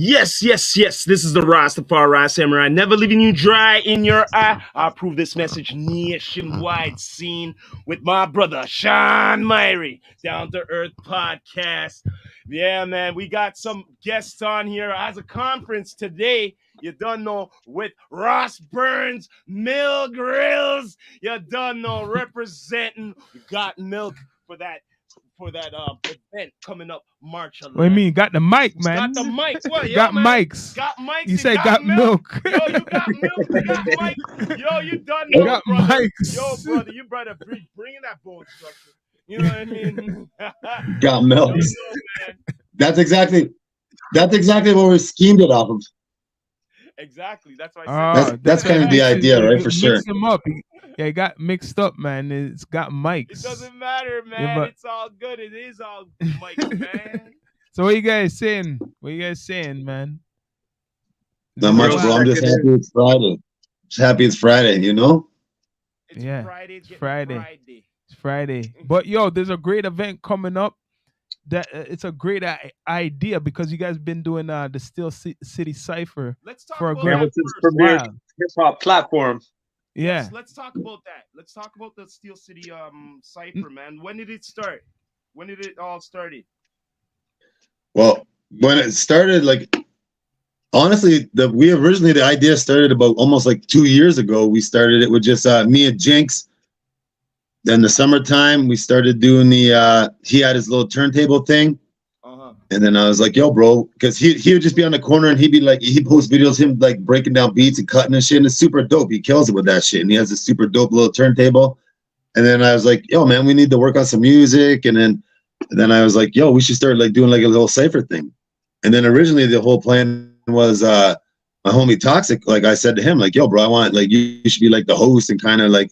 Yes, yes, yes. This is the Rastafari Samurai. Never leaving you dry in your eye. I approve this message nationwide scene with my brother Shawn Myrie. Down to Earth Podcast. Yeah, man. We got some guests on here as a conference today. You done know with Ross Burns, Mill Grills. You done know representing. We got milk for that event coming up March What do you 11th. mean? Got the mic, Got man. the mics. What, yo, Got man? mics. Got mics. You say got milk. Yo, you got milk. You got mics. Yo, you done know, Got brother. mics. Yo, brother, you better bringing that bone structure. You know what I mean? Got milk. Yo, man. That's exactly what we schemed it off of. Exactly. That's why I said that's kind of the idea, right? For sure. Mix them up. Yeah, it got mixed up, man. It's got mics. it doesn't matter, man. Yeah, but- It's all good. It is all mics, man. So what you guys saying? What you guys saying, man? Not much, bro. I'm just happy it's Friday. Just happy it's Friday, you know? It's Yeah, Friday. it's Friday. It's Friday. But yo, there's a great event coming up. That it's a great idea because you guys been doing the Steel City Cypher Let's talk for a about great that Which is first. premier while. hip hop platform. Yeah. Let's talk about that. Let's talk about the Steel City cipher, man. When did it start? When did it all started? Well, when it started, like, honestly, the idea started about almost like 2 years ago. We started it with just me and Jinx. Then the summertime, we started doing he had his little turntable thing. And then I was like, yo, bro, because he would just be on the corner and he'd post videos, him like breaking down beats and cutting and shit. And it's super dope. He kills it with that shit. And he has a super dope little turntable. And then I was like, yo, man, we need to work on some music. And then I was like, yo, we should start like doing like a little cypher thing. And then originally the whole plan was my homie Toxic. Like I said to him, like, yo, bro, I want like you should be like the host and kind of like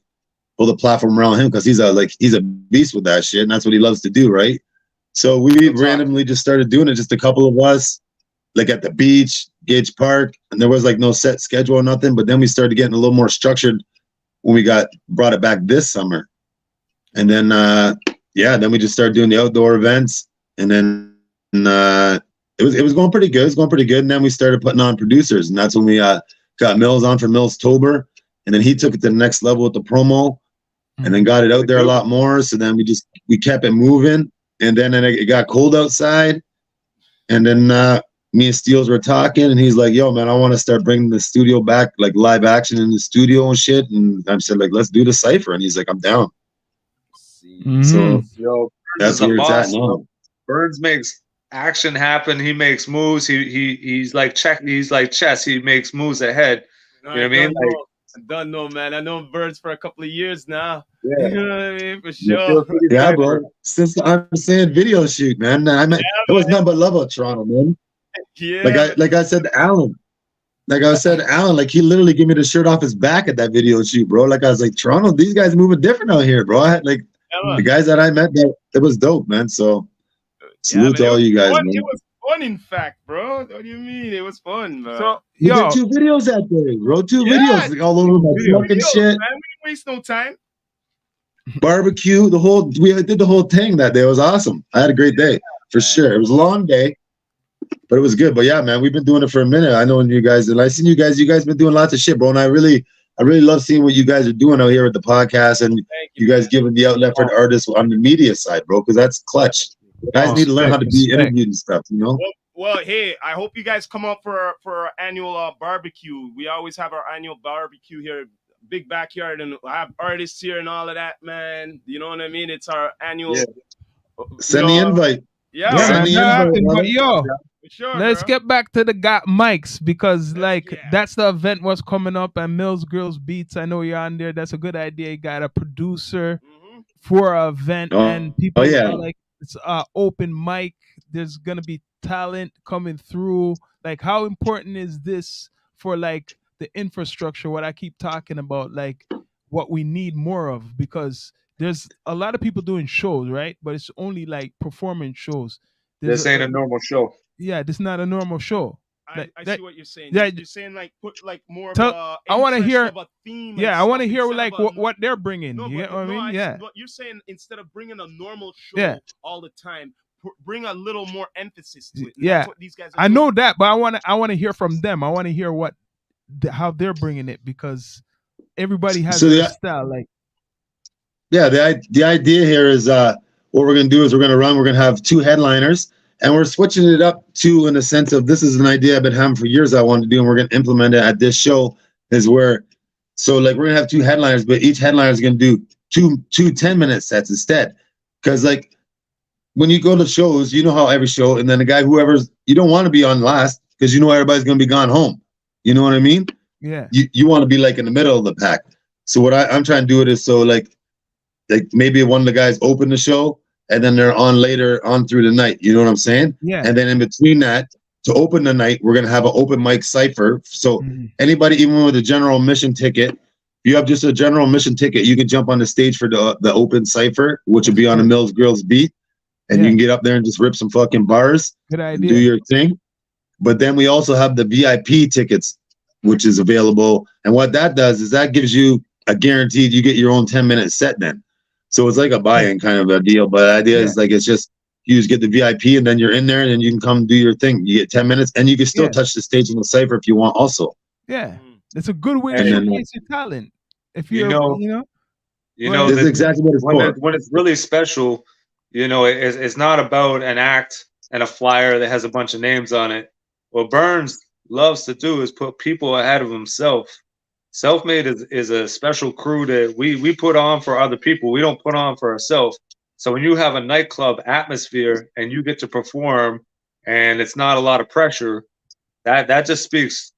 pull the platform around him because he's a beast with that shit. And that's what he loves to do, right? So we randomly just started doing it, just a couple of us, like at the beach, Gage Park, and there was like no set schedule or nothing. But then we started getting a little more structured when we brought it back this summer. And then then we just started doing the outdoor events, and then it was going pretty good. It was going pretty good. And then we started putting on producers, and that's when we got Mills on for Millstober, and then he took it to the next level with the promo, and then got it out there a lot more. So then we kept it moving. And then it got cold outside. And then me and Steels were talking, and he's like, yo, man, I want to start bringing the studio back, like live action in the studio and shit. And I said, like, let's do the cypher. And he's like, I'm down. Mm-hmm. So Yo, that's where it's at now. Burns makes action happen. He makes moves. He's like chess. He makes moves ahead. You know what I mean? I don't know, man. I know Birds for a couple of years now. Yeah. You know what I mean? For sure. Yeah, bro. Since I'm saying video shoot, man. It was nothing but love of Toronto, man. Yeah. Like I said to Alan. Like he literally gave me the shirt off his back at that video shoot, bro. Like I was like, Toronto, these guys moving different out here, bro. I had like the guys that I met, it was dope, man. So salute to all you guys, man. It was fun, in fact, bro. What do you mean? It was fun, man. So We did 2 videos that day, bro. 2 videos like, all over my fucking shit. Man, we didn't waste no time. Barbecue, we did the whole thing that day. It was awesome. I had a great day for sure. It was a long day, but it was good. But yeah, man, we've been doing it for a minute. I know you guys, and I seen you guys been doing lots of shit, bro. And I really love seeing what you guys are doing out here at the podcast, and you guys giving the outlet for the artists on the media side, bro, because that's clutch. Guys need to learn how to be interviewed and stuff, you know? Well, hey, I hope you guys come up for our annual barbecue. We always have our annual barbecue here, big backyard, and I have artists here and all of that, man. You know what I mean? It's our annual. Yeah. Send the invite. Yeah, Send the invite, but yo, sure, let's bro. get back to the Got Mics because that's the event what's coming up and Mills Girls Beats. I know you're on there. That's a good idea. You got a producer for an event and people are like it's open mic. There's gonna be talent coming through. Like, how important is this for like the infrastructure? What I keep talking about, like what we need more of, because there's a lot of people doing shows, right? But it's only like performance shows. This ain't a normal show. Yeah, this is not a normal show. I see what you're saying. Yeah, you're saying like put like more of a I want to hear of a theme. Yeah, I want to hear like of what they're bringing. No, you but, get what I mean? But Yeah. you're saying instead of bringing a normal show all the time, bring a little more emphasis to it. And Yeah, that's what these guys are I doing. know that, but I want to hear from them. I want to hear how they're bringing it, because everybody has their style. Like, yeah, the idea here is what we're gonna do is we're gonna have 2 headliners, and we're switching it up too, in the sense of, this is an idea I've been having for years I wanted to do, and we're gonna implement it at this show. Is where, so like, we're gonna have 2 headliners, but each headliner is gonna do two 10-minute sets instead, because like, when you go to shows, you know how every show, and then the guy, you don't want to be on last, because you know everybody's going to be gone home. You know what I mean? Yeah. You want to be like in the middle of the pack. So what I'm trying to do it is, so like maybe one of the guys open the show, and then they're on later on through the night. You know what I'm saying? Yeah. And then in between that, to open the night, we're going to have an open mic cipher. So anybody, even with a general admission ticket, if you have just a general admission ticket, you can jump on the stage for the open cipher, which will be on a Mills Girls beat. And you can get up there and just rip some fucking bars. Good idea. Do your thing. But then we also have the VIP tickets, which is available. And what that does is that gives you a guaranteed, you get your own 10-minute set then. So it's like a buy-in kind of a deal. But the idea is like, it's just, you just get the VIP, and then you're in there, and then you can come do your thing. You get 10 minutes, and you can still touch the stage in the cipher if you want also. Yeah. It's a good way to showcase your talent. If you're, that's exactly what it's for. When it's really special, it's not about an act and a flyer that has a bunch of names on it. What Burns loves to do is put people ahead of himself. Self-Made is a special crew that we put on for other people. We don't put on for ourselves. So when you have a nightclub atmosphere and you get to perform, and it's not a lot of pressure, that just speaks,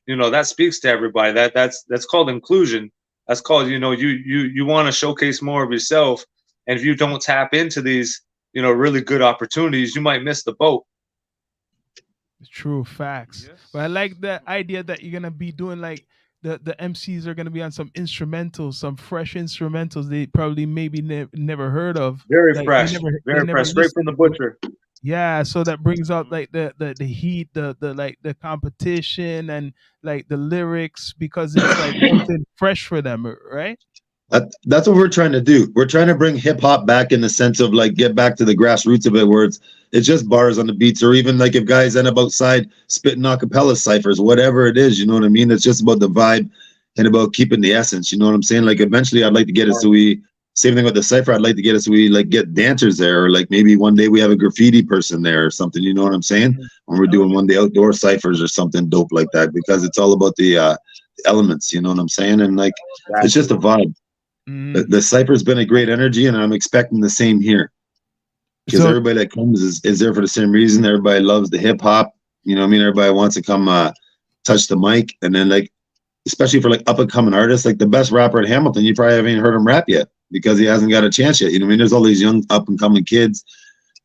that speaks to everybody. That's called inclusion. That's called, you want to showcase more of yourself. And if you don't tap into these, really good opportunities, you might miss the boat. True facts. Yes. But I like the idea that you're going to be doing, like, the MCs are going to be on some instrumentals, some fresh instrumentals they probably maybe never heard of. Very like, fresh. Very fresh. Straight from the butcher. Yeah, so that brings out like the heat, the competition, and like the lyrics, because it's like something fresh for them, right? That's what we're trying to do. We're trying to bring hip hop back, in the sense of like, get back to the grassroots of it, where it's just bars on the beats, or even like if guys end up outside spitting acapella ciphers, whatever it is, you know what I mean? It's just about the vibe and about keeping the essence. You know what I'm saying? Like, eventually I'd like to get it so same thing with the cipher. I'd like to get it so we like get dancers there, or like maybe one day we have a graffiti person there or something. You know what I'm saying? When we're doing one day outdoor ciphers or something dope like that, because it's all about the elements. You know what I'm saying? And like, it's just a vibe. The cipher's been a great energy, and I'm expecting the same here, because everybody that comes is there for the same reason. Everybody loves the hip hop. You know what I mean? Everybody wants to come touch the mic, and then like, especially for like up and coming artists, like the best rapper in Hamilton, you probably haven't even heard him rap yet, because he hasn't got a chance yet. You know what I mean? There's all these young up and coming kids,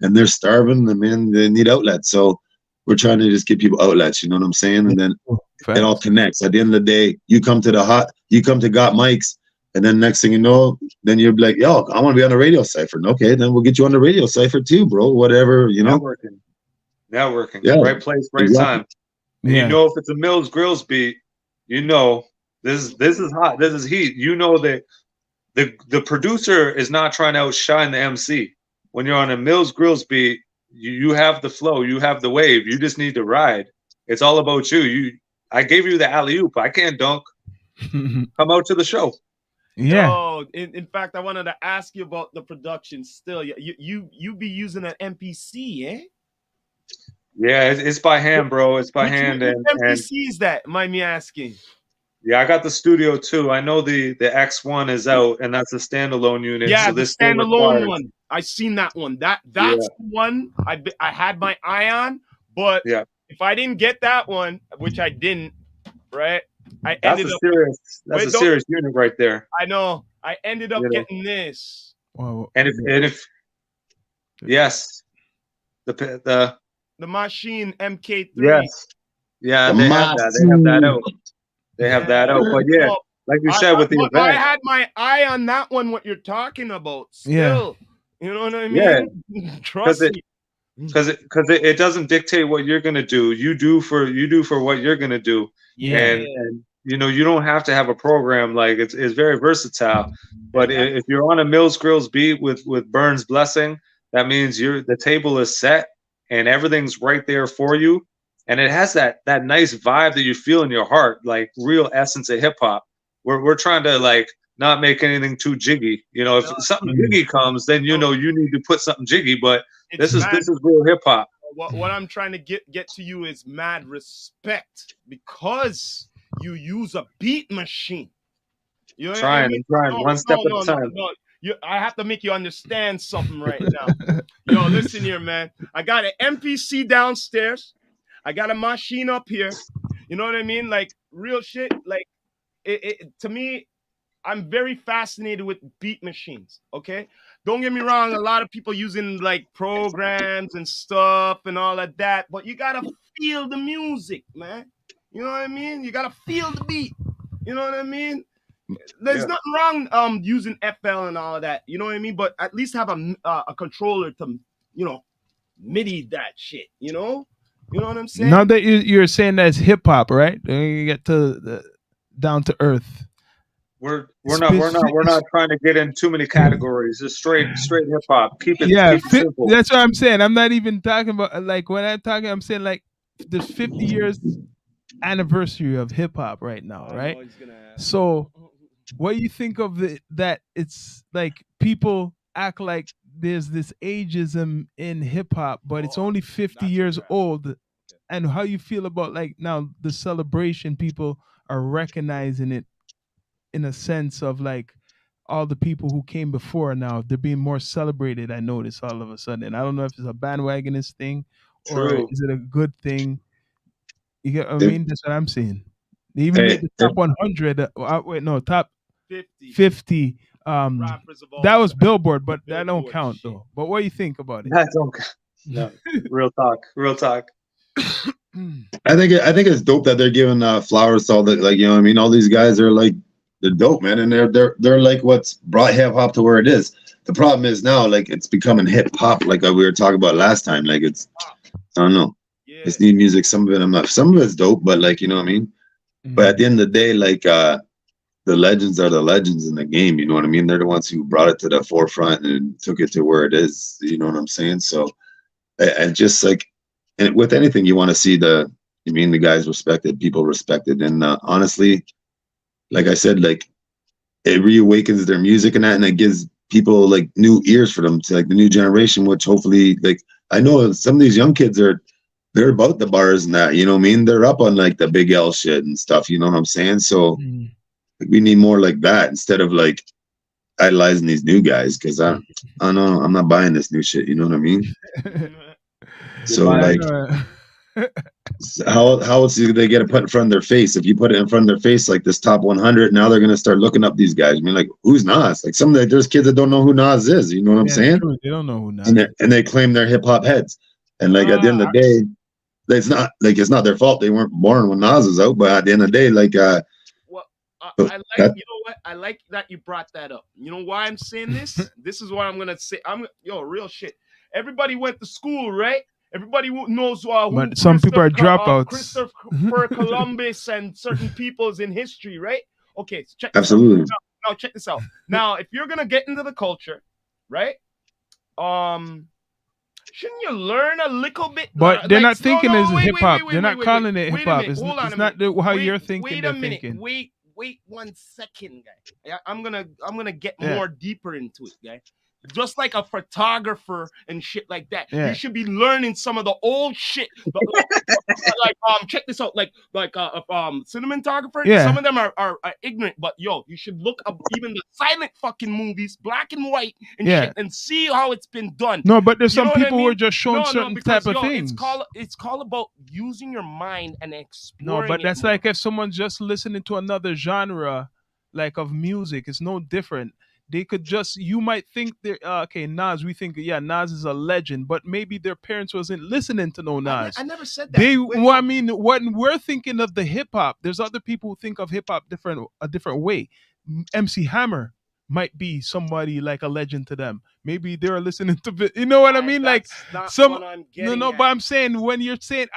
and they're starving. I mean, they need outlets. So we're trying to just give people outlets. You know what I'm saying? And then it all connects. At the end of the day, you come to Got Mics. And then next thing you know, then you're like, yo, I want to be on the radio cipher. Okay, then we'll get you on the radio cipher too, bro. Whatever, Networking. Yeah, Right place, right time. Yeah. If it's a Mills Grills beat, this is hot. This is heat. That the producer is not trying to outshine the MC. When you're on a Mills Grills beat, you have the flow, you have the wave. You just need to ride. It's all about you. I gave you the alley-oop. I can't dunk. Come out to the show. Yeah. Oh, in fact, I wanted to ask you about the production still. You be using an MPC, eh? Yeah, it's by hand, bro. It's by hand. Which MPC is that? Mind me asking. Yeah, I got the Studio 2. I know the X1 is out, and that's a standalone unit. Yeah, so the standalone one. I seen that one. That's the one I had my eye on. But if I didn't get that one, which I didn't, right? That's a serious unit right there. I know. I ended up getting this. Wow. And if yes, the machine MK3. Yes. Yeah, they have that. They have that out. They have that out. But yeah, like you said with the event, I had my eye on that one. What you're talking about? Still, you know what I mean? Yeah. Trust me. Because it doesn't dictate what you're gonna do. You do for what you're gonna do. Yeah. And you don't have to have a program. Like it's very versatile. But if you're on a Mills Grills beat with Burns' blessing, that means the table is set and everything's right there for you. And it has that nice vibe that you feel in your heart, like real essence of hip hop. We're trying to like not make anything too jiggy. You know, if something jiggy comes, then you know you need to put something jiggy. But this is real hip hop. What I'm trying to get to you is mad respect because you use a beat machine. You know trying one step at a time. I have to make you understand something right now. Yo, listen here, man. I got an MPC downstairs. I got a machine up here. You know what I mean? Like real shit. Like to me, I'm very fascinated with beat machines. Okay, don't get me wrong. A lot of people using like programs and stuff and all of that, but you gotta feel the music, man. You know what I mean? You gotta feel the beat. You know what I mean? There's nothing wrong using FL and all of that. You know what I mean? But at least have a controller to MIDI that shit. You know what I'm saying? Now that you're saying that's hip hop, right? Then you get to the down to earth. We're not trying to get in too many categories. It's straight hip hop. Keep it simple. That's what I'm saying. I'm not even talking about like when I'm talking. I'm saying like there's 50 years anniversary of hip hop right now, right? So, what do you think of that? It's like people act like there's this ageism in hip hop, but it's only 50 years old. And how you feel about like now the celebration? People are recognizing it in a sense of like all the people who came before now they're being more celebrated. I notice all of a sudden. And I don't know if it's a bandwagonist thing or is it a good thing. You get what I mean? That's what I'm saying. They even made the top 100. Top 50. That was Billboard, but that don't count though. But what do you think about it? That don't count. No, real talk. I think it's dope that they're giving flowers to all the, like, you know what I mean? All these guys are like, they're dope, man, and they're like what's brought hip hop to where it is. The problem is now, like, it's becoming hip hop, like we were talking about last time. Like, it's, I don't know, it's new music. Some of it's dope, but like, you know what I mean. Mm-hmm. But at the end of the day, like, the legends are the legends in the game. You know what I mean? They're the ones who brought it to the forefront and took it to where it is. You know what I'm saying? So, and just like, and with anything, you want to see the guys respected, people respected, and honestly, like I said, like it reawakens their music and that, and it gives people like new ears for them to like the new generation, which hopefully, like, I know some of these young kids they're about the bars and that, you know what I mean? They're up on like the Big L shit and stuff, you know what I'm saying? So like, we need more like that instead of like idolizing these new guys, because I don't know, I'm not buying this new shit, you know what I mean? So like how else do they get it put in front of their face? If you put it in front of their face, like this top 100, now they're gonna start looking up these guys. I mean, like, who's Nas? Like, there's kids that don't know who Nas is. You know what I'm saying? True. They don't know who Nas is. And they claim they're hip hop heads. And like at the end of the day, it's not their fault. They weren't born when Nas was out. But at the end of the day, like, I like, you know what? I like that you brought that up. You know why I'm saying this? This is what I'm gonna say. Real shit. Everybody went to school, right? Everybody knows but some people are dropouts. Christopher Columbus and certain peoples in history, right? Okay, so check this absolutely. out. Now check this out. Now, if you're gonna get into the culture, right? Shouldn't you learn a little bit? But they're not thinking as hip hop. They're not calling it hip hop. It's not how you're thinking. Wait a minute. Wait 1 second, guy. I'm gonna get more deeper into it, guy. Just like a photographer and shit like that, you should be learning some of the old shit. Check this out, like cinematographer. Some of them are ignorant, but yo, you should look up even the silent fucking movies, black and white and shit, and see how it's been done. No, but there's some people who are just showing certain type of things. It's called about using your mind and exploring. No, but that's like if someone's just listening to another genre, like of music, it's no different. They could just, you might think they're, Nas, we think, Nas is a legend, but maybe their parents wasn't listening to no Nas. I never said that. When we're thinking of the hip hop, there's other people who think of hip hop a different way. MC Hammer might be somebody like a legend to them. Maybe they're listening to, you know what I mean? Like but I'm saying when you're saying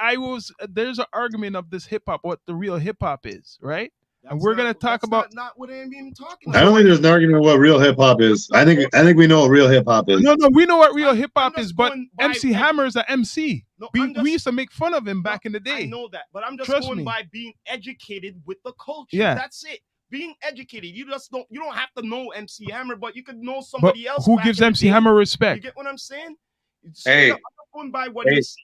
there's an argument of this hip hop, what the real hip hop is, right? And we're gonna talk about not what I'm even talking I about. don't think there's an argument what real hip hop is. I think we know what real hip hop is. No, we know what real hip hop is, but MC Hammer is an MC. No, we used to make fun of him back in the day. I know that, but I'm just Trust going me. by being educated with the culture. Yeah. That's it. Being educated. You don't have to know MC Hammer, but you could know somebody else. Who gives MC Hammer respect? You get what I'm saying? Hey, I'm not going by what you see.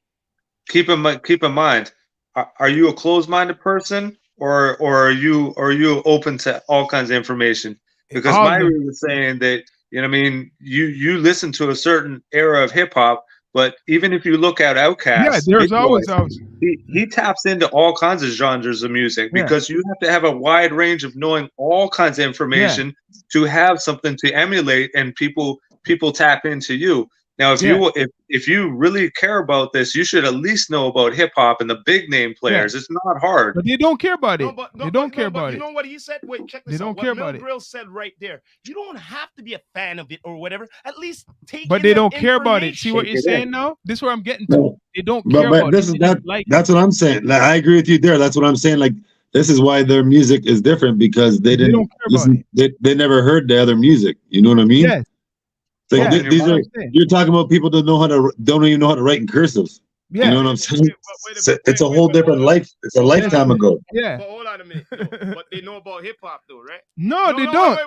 Keep in mind, are you a closed-minded person, or are you open to all kinds of information? Because Myrie was saying that, you know what I mean, you listen to a certain era of hip hop, but even if you look at Outkast, there's always he taps into all kinds of genres of music, because you have to have a wide range of knowing all kinds of information to have something to emulate, and people tap into you. Now, if you really care about this, you should at least know about hip hop and the big name players. It's not hard. But they don't care about it. They don't care about it. You know what he said? Wait, check this out. They don't care about it. What Grill said right there. You don't have to be a fan of it or whatever. At least take. But they don't care about it. See what you're saying now? This is where I'm getting to. They don't care about it. That's what I'm saying. Like, I agree with you there. That's what I'm saying. Like, this is why their music is different, because they didn't listen. They never heard the other music. You know what I mean? Yes. Like, you're talking about people that don't even know how to write in cursive. Yeah. You know what I'm saying? It's a whole different life. It's a lifetime ago. Yeah. But hold on a minute. But they know about hip hop though, right? No, they don't.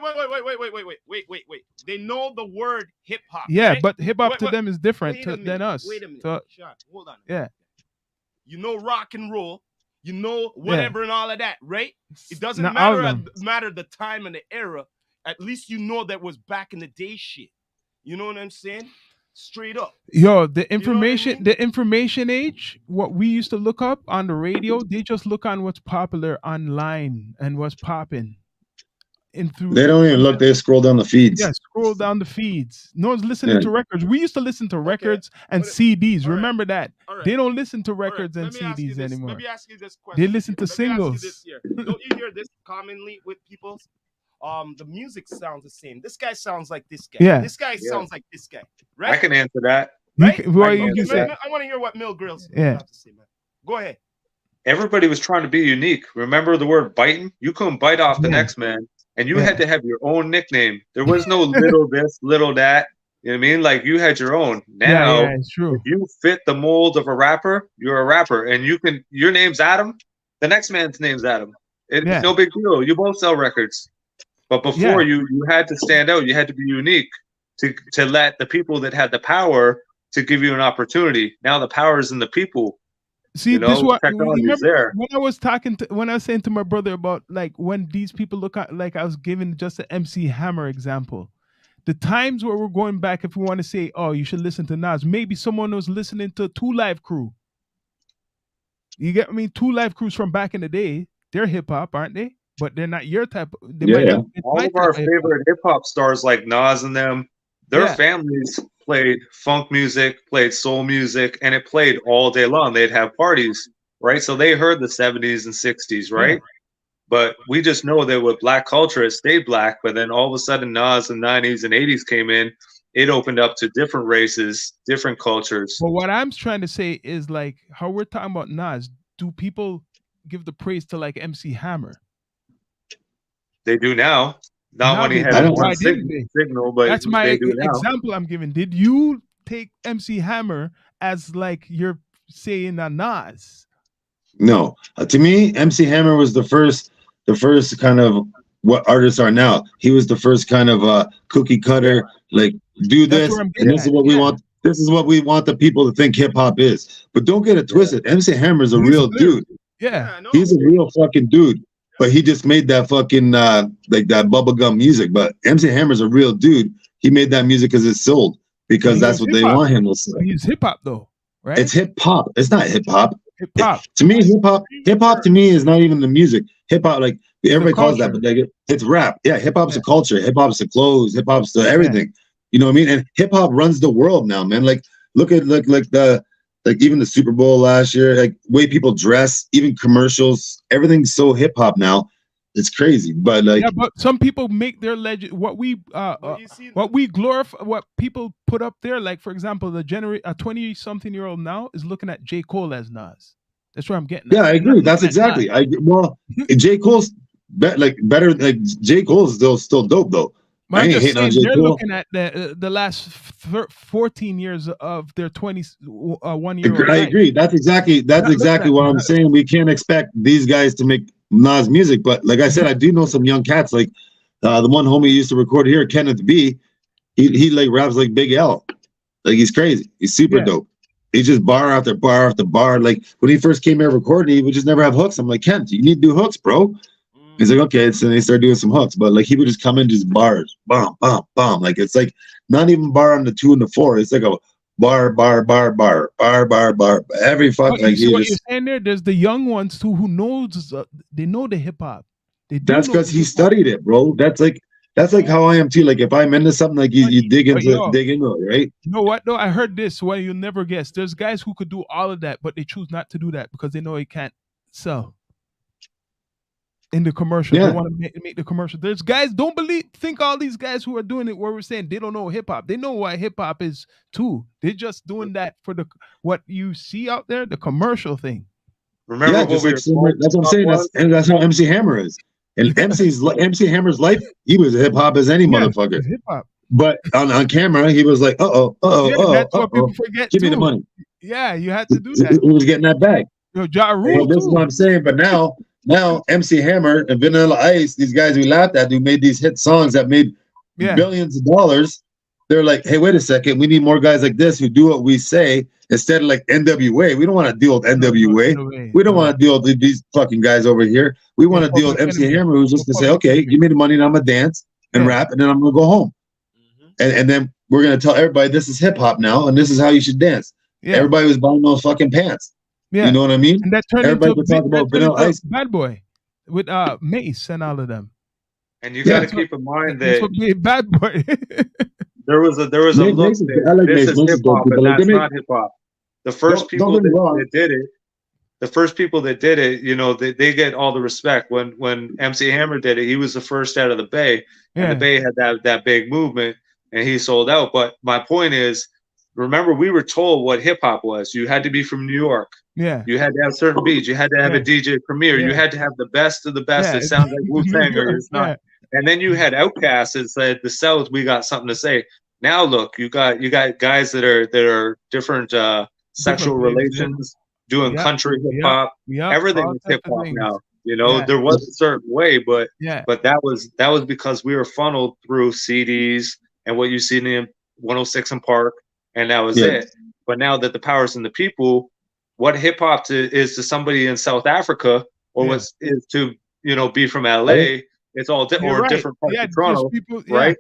Wait. They know the word hip hop. Yeah, right? but hip hop to them is different than us. Wait a minute. Shawn, hold on. Yeah. You know rock and roll. You know whatever and all of that, right? It doesn't matter the time and the era. At least you know that was back in the day shit. You know what I'm saying? Straight up. Yo, the information age, what we used to look up on the radio, they just look on what's popular online and what's popping. They don't even look, they scroll down the feeds. Yeah, scroll down the feeds. No one's listening to records. We used to listen to records and CDs. Remember that. They don't listen to records and CDs anymore. Let me ask you this question. They listen to singles. Don't you hear this commonly with people? The music sounds the same. This guy sounds like this guy. Yeah. This guy sounds like this guy. Right? I can answer that. Right? I want to hear what Mill Grills have to say, man. Go ahead. Everybody was trying to be unique. Remember the word biting? You couldn't bite off the next man, and you had to have your own nickname. There was no little this, little that. You know what I mean? Like, you had your own. Now, it's true. If you fit the mold of a rapper, you're a rapper, and your name's Adam. The next man's name's Adam. It's no big deal. You both sell records. But before you had to stand out. You had to be unique to let the people that had the power to give you an opportunity. Now the power is in the people. See, this is what remember when I was saying to my brother about, like, when these people look at, like, I was giving just an MC Hammer example. The times where we're going back, if we want to say, oh, you should listen to Nas, maybe someone was listening to 2 Live Crew. You get me? 2 Live Crews from back in the day, they're hip hop, aren't they? But they're not your type. All of our favorite hip hop stars, like Nas and them, their families played funk music, played soul music, and it played all day long. They'd have parties, right? So they heard the 70s and 60s, right? Yeah. But we just know that with black culture, it stayed black. But then all of a sudden, Nas in the 90s and 80s came in. It opened up to different races, different cultures. But what I'm trying to say is, like, how we're talking about Nas, do people give the praise to, like, MC Hammer? They do now. Not when he had one signal, but that's my example I'm giving. Did you take MC Hammer as, like, you're saying a Nas? No. To me, MC Hammer was the first kind of what artists are now. He was the first kind of cookie cutter, like, do this, and this is what we want. This is what we want the people to think hip hop is. But don't get it twisted. MC Hammer is a real dude. Yeah. He's a real fucking dude. But he just made that fucking like that bubblegum music. But MC Hammer's a real dude. He made that music because it sold, because that's what they want him to say. He's hip hop though, right? It's hip hop. It's not hip hop. Hip hop. To me, hip hop to me is not even the music. Hip hop, like, everybody calls that, but it's rap. Yeah, hip hop's a culture. Hip hop's the clothes. Hip hop's the everything. You know what I mean? And hip hop runs the world now, man. Like, look at like even the Super Bowl last year, like, way people dress, even commercials, everything's so hip hop now. It's crazy. But, like, but some people make their legend what we glorify, what people put up there. Like, for example, a 20-something-year-old now is looking at J. Cole as Nas. That's where I'm getting. Yeah, I agree. That's exactly. J. Cole better. Like J. Cole's still dope though. I ain't hating on J. They're Cole. looking at the last 14 years of their 1 year. I agree. That's exactly what I'm saying. We can't expect these guys to make Nas music, but like I said, I do know some young cats. Like the one homie used to record here, Kenneth B. He like raps like Big L. Like he's crazy. He's super dope. He just bar after bar after bar. Like when he first came here recording, he would just never have hooks. I'm like, Kent, you need to do hooks, bro. He's like, okay. So they started doing some hooks, but like he would just come in just bars, bam, bam, bam. Like it's like not even bar on the 2 and the 4. It's like a bar. Every fucking like you what you're saying there. There's the young ones too who knows they know the hip hop. That's because he studied it, bro. That's like how I am too. Like if I'm into something, like you dig into it, right? You know what though? I heard this. Well, you'll never guess. There's guys who could do all of that, but they choose not to do that because they know it can't sell. In the commercial, they want to make the commercial. There's guys think all these guys who are doing it where we're saying they don't know hip hop. They know what hip hop is too. They're just doing that for what you see out there, the commercial thing. Remember what we that's what I'm saying. That's how MC Hammer is. And MC Hammer's life, he was hip hop as any motherfucker. Hip hop. But on camera, he was like, that's what people forget. Give me the money. Yeah, you had to do that. He was getting that back. Ja Rule, this is what I'm saying. But now MC Hammer and Vanilla Ice, these guys we laughed at who made these hit songs that made billions of dollars, they're like, hey, wait a second, we need more guys like this who do what we say instead of like NWA. We don't want to deal with NWA. We don't want to deal with these fucking guys over here. We want to deal with MC Hammer, who's just gonna say, okay, give me the money and I'm gonna dance and rap and then I'm gonna go home. And then we're gonna tell everybody this is hip hop now and this is how you should dance. Everybody was buying those fucking pants. Yeah. You know what I mean? And that turned into Bad Boy with Mace and all of them. And you got to keep in mind that Bad Boy. there was a look that this is hip hop and that's not hip hop. The first people that did it, you know, they get all the respect. When MC Hammer did it, he was the first out of the Bay, and the Bay had that big movement, and he sold out. But my point is, remember, we were told what hip hop was. You had to be from New York. Yeah. You had to have certain beats. You had to have a DJ Premier. You had to have the best of the best. It sounds like Wu-Tang or it's not. And then you had Outkast that said, the South, we got something to say. Now look, you got guys that are different sexual relations, doing country hip hop. Everything is hip hop now. You know, there was a certain way, but that was because we were funneled through CDs and what you see in 106 and Park. And that was it. But now that the power's in the people, what hip hop is to somebody in South Africa, or what is to be from LA, it's all or different parts of Toronto, right?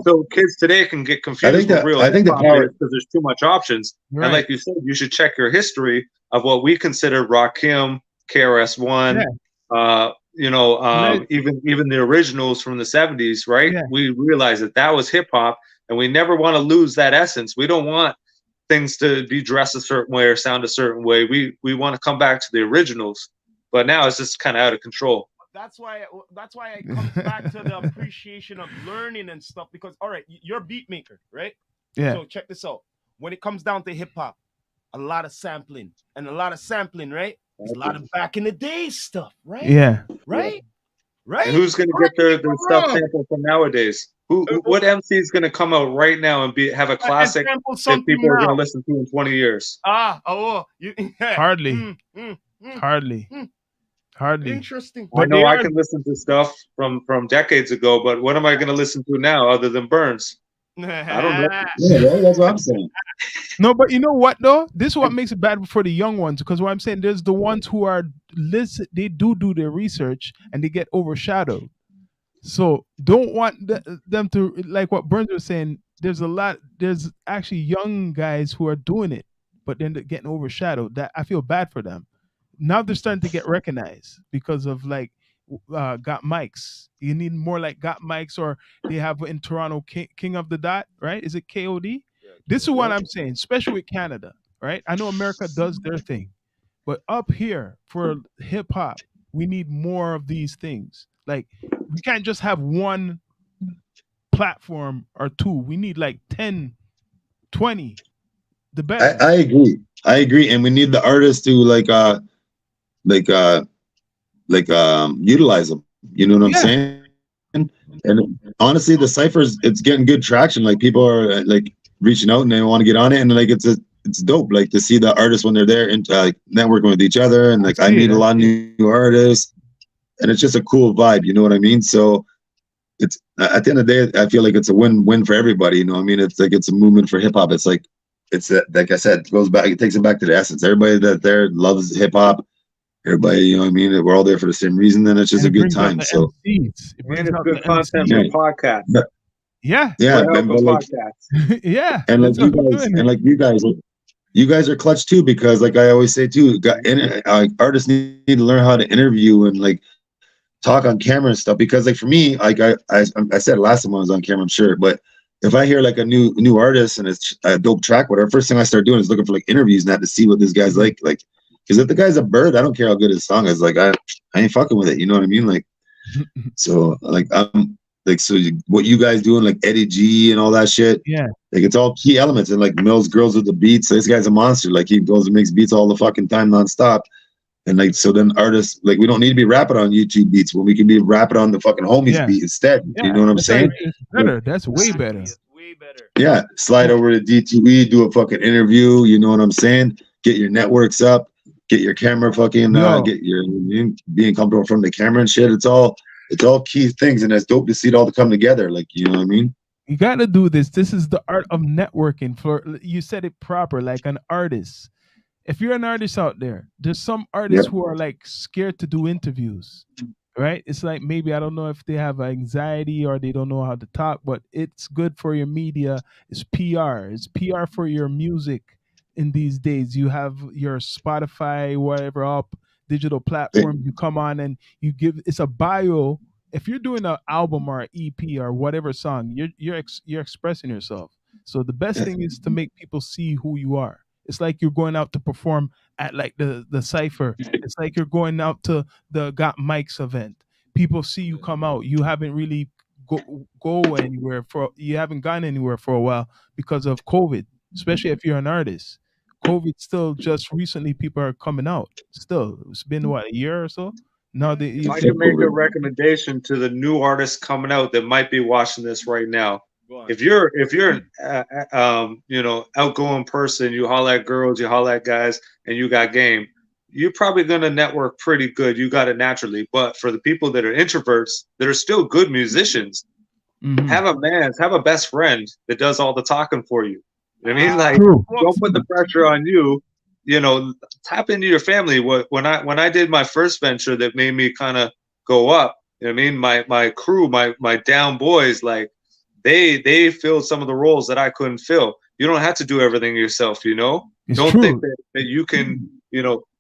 So kids today can get confused with real hip hop because there's too much options. And like you said, you should check your history of what we consider Rakim, KRS-One, even the originals from the 70s, right? Yeah. We realize that was hip hop. And we never want to lose that essence. We don't want things to be dressed a certain way or sound a certain way. We want to come back to the originals. But now it's just kind of out of control. That's why it comes back to the appreciation of learning and stuff. Because, all right, you're a beat maker, right? Yeah. So check this out. When it comes down to hip hop, a lot of sampling, right? There's a lot of back in the day stuff, right? Yeah. Right? And who's going to get their stuff sampled from nowadays? What MC is going to come out right now and have a classic that people are going to listen to in 20 years? Hardly. Interesting. I know I can listen to stuff from decades ago, but what am I going to listen to now other than Burns? I don't know. Yeah, that's what I'm saying. No, but you know what though? This is what makes it bad for the young ones, because what I'm saying, there's the ones who are they do their research and they get overshadowed. So don't want them to, like what Burns was saying, there's actually young guys who are doing it, but then they're getting overshadowed. That I feel bad for them. Now they're starting to get recognized because of like Got Mics. You need more like Got Mics, or they have in Toronto King of the Dot, right? Is it KOD? This is what I'm saying, especially with Canada, right? I know America does their thing, but up here for hip hop, we need more of these things. Like, we can't just have one platform or two. We need like 10, 20. The best. I agree. And we need the artists to utilize them. You know what I'm saying? And honestly, the ciphers, it's getting good traction. Like people are like reaching out and they want to get on it, and like it's dope. Like to see the artists when they're there and networking with each other, and like I meet a lot of new artists, and it's just a cool vibe. You know what I mean? So it's at the end of the day, I feel like it's a win-win for everybody. You know what I mean? It's like it's a movement for hip hop. It's like like I said, it goes back. It takes it back to the essence. Everybody that there loves hip hop. Everybody, you know what I mean? We're all there for the same reason, then it's just a good time. So it's good content for podcast. Yeah. Yeah. And like you guys are clutch too, because like I always say too, artists need to learn how to interview and like talk on camera and stuff. Because like for me, like I said last time I was on camera, I'm sure, but if I hear like a new artist and it's a dope track, whatever, first thing I start doing is looking for like interviews and that to see what this guy's like. Because if the guy's a bird, I don't care how good his song is. Like I ain't fucking with it. You know what I mean? Like, so like I'm like what you guys doing, like Eddie G and all that shit. Yeah. Like it's all key elements. And like Mills Girls with the beats. This guy's a monster. Like he goes and makes beats all the fucking time nonstop. And like so then artists like we don't need to be rapping on YouTube beats when we can be rapping on the fucking homies beat instead. You know what I'm saying? Better. That's way better. Yeah. Slide over to D2E, do a fucking interview. You know what I'm saying? Get your networks up. Get your camera fucking get your being comfortable from the camera and shit. It's all key things, and it's dope to see it all to come together. Like, you know what I mean? You got to do this. This is the art of networking. You said it proper, like an artist. If you're an artist out there, there's some artists who are like scared to do interviews, right? It's like maybe I don't know if they have anxiety or they don't know how to talk, but it's good for your media. It's PR. It's PR for your music. In these days, you have your Spotify, whatever up digital platform, you come on and you give. It's a bio. If you're doing an album or an EP or whatever song, you're expressing yourself. So the best thing is to make people see who you are. It's like you're going out to perform at like the Cypher. It's like you're going out to the Got Mics event. People see you come out. You haven't really go anywhere you haven't gone anywhere for a while because of COVID. Especially if you're an artist. COVID still just recently people are coming out. Still, it's been what, a year or so? Now I can make a recommendation to the new artists coming out that might be watching this right now. If you're an outgoing person, you holler at girls, you holler at guys, and you got game, you're probably gonna network pretty good. You got it naturally. But for the people that are introverts that are still good musicians, have a best friend that does all the talking for you. I mean, like, don't put the pressure on you. You know, tap into your family. When I did my first venture that made me kind of go up, you know what I mean? My crew, my down boys, like they filled some of the roles that I couldn't fill. You don't have to do everything yourself, you know? Don't think that you can,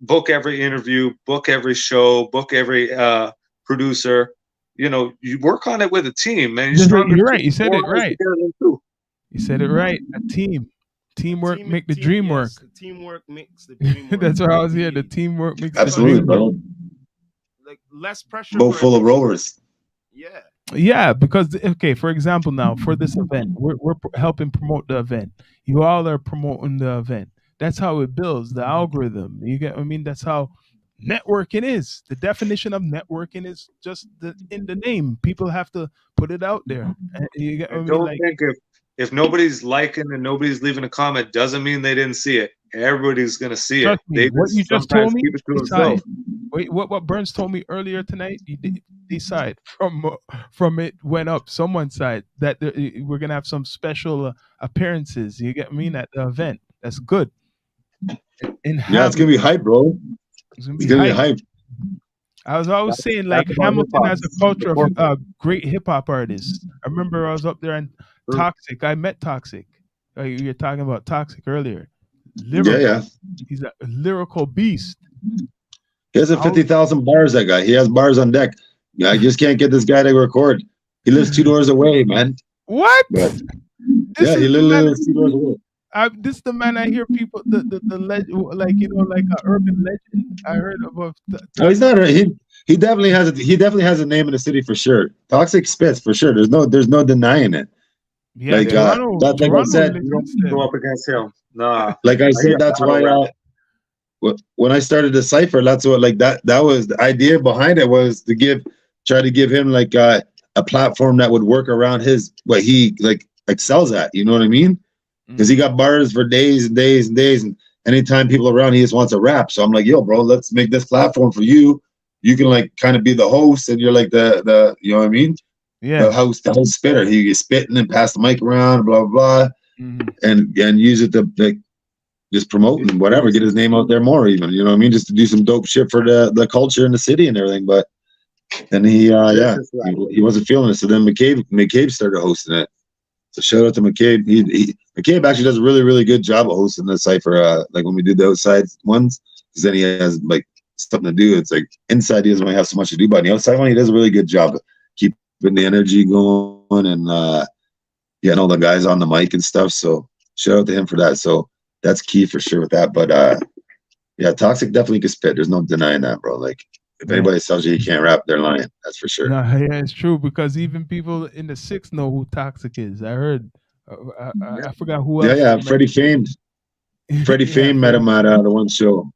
book every interview, book every show, book every producer. You know, you work on it with a team, man. You're right. You said it right. You said it right. A team. Teamwork make the dream work. Teamwork makes the dream work. That's why I was here. The teamwork makes the dream work. Like less pressure. Boat full of rowers. Yeah. Yeah, because for example, now for this event, we're helping promote the event. You all are promoting the event. That's how it builds the algorithm. You get what I mean? That's how networking is. The definition of networking is just in the name. People have to put it out there. You get what I mean? Don't think if nobody's liking and nobody's leaving a comment, doesn't mean they didn't see it. Everybody's gonna see it. What you just told me, decide. Wait, what Burns told me earlier tonight, you decide from it went up someone's side that we're gonna have some special appearances. You get me at the event. That's good. It's gonna be hype, bro. It's gonna be hype. I was always saying like Hamilton has a culture of great hip hop artists. I remember I was up there and Toxic. I met Toxic. You were talking about Toxic earlier. Lyrical. He's a lyrical beast. He has 50,000 bars, that guy. He has bars on deck. I just can't get this guy to record. He lives 2 doors away, man. What? He literally lives 2 doors away. This is the man I hear people the legend, like like an urban legend. I heard about. No, he's not. He definitely has a name in the city for sure. Toxic spits for sure. There's no denying it. Yeah, like I said, go up against him. Nah. Like I said, that's why when I started the cipher, that's what like that was the idea behind it, was to try to give him like a platform that would work around what he like excels at. You know what I mean? Because he got bars for days and days and days, and anytime people are around, he just wants to rap. So I'm like, yo, bro, let's make this platform for you. You can like kind of be the host, and you're like the you know what I mean? Yeah. The host spitter. He gets spitting and pass the mic around, blah blah blah, and use it to like just promote and whatever, get his name out there more, even, you know what I mean, just to do some dope shit for the culture in the city and everything. But then he wasn't feeling it. So then McCabe started hosting it. So shout out to McCabe. McCabe actually does a really, really good job of hosting the cipher. Like when we do the outside ones, because then he has like something to do. It's like inside he doesn't really have so much to do, but on the outside one, he does a really good job of keeping the energy going and getting all the guys on the mic and stuff. So shout out to him for that. So that's key for sure with that. But yeah, Toxic definitely can spit. There's no denying that, bro. Like if anybody tells you he can't rap, they're lying. That's for sure. No, yeah, it's true, because even people in the 6 know who Toxic is. I heard. I forgot who else. Yeah, Freddie Fame. Freddie Fame met him at the one show.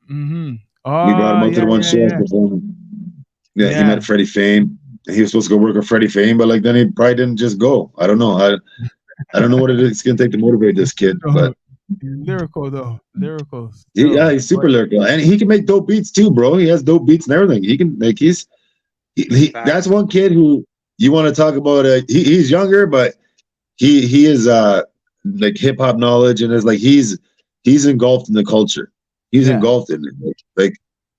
Mm-hmm. We brought him out to the one show. Yeah, he met Freddie Fame. He was supposed to go work with Freddie Fame, but like then he probably didn't just go. I don't know. I don't know what it's gonna take to motivate this kid, but lyrical though. Lyrical. Yeah, he's super lyrical, and he can make dope beats too, bro. He has dope beats and everything. He can like that's one kid who you want to talk about. He's younger, but he is like hip hop knowledge, and is like he's engulfed in the culture. He's engulfed in it.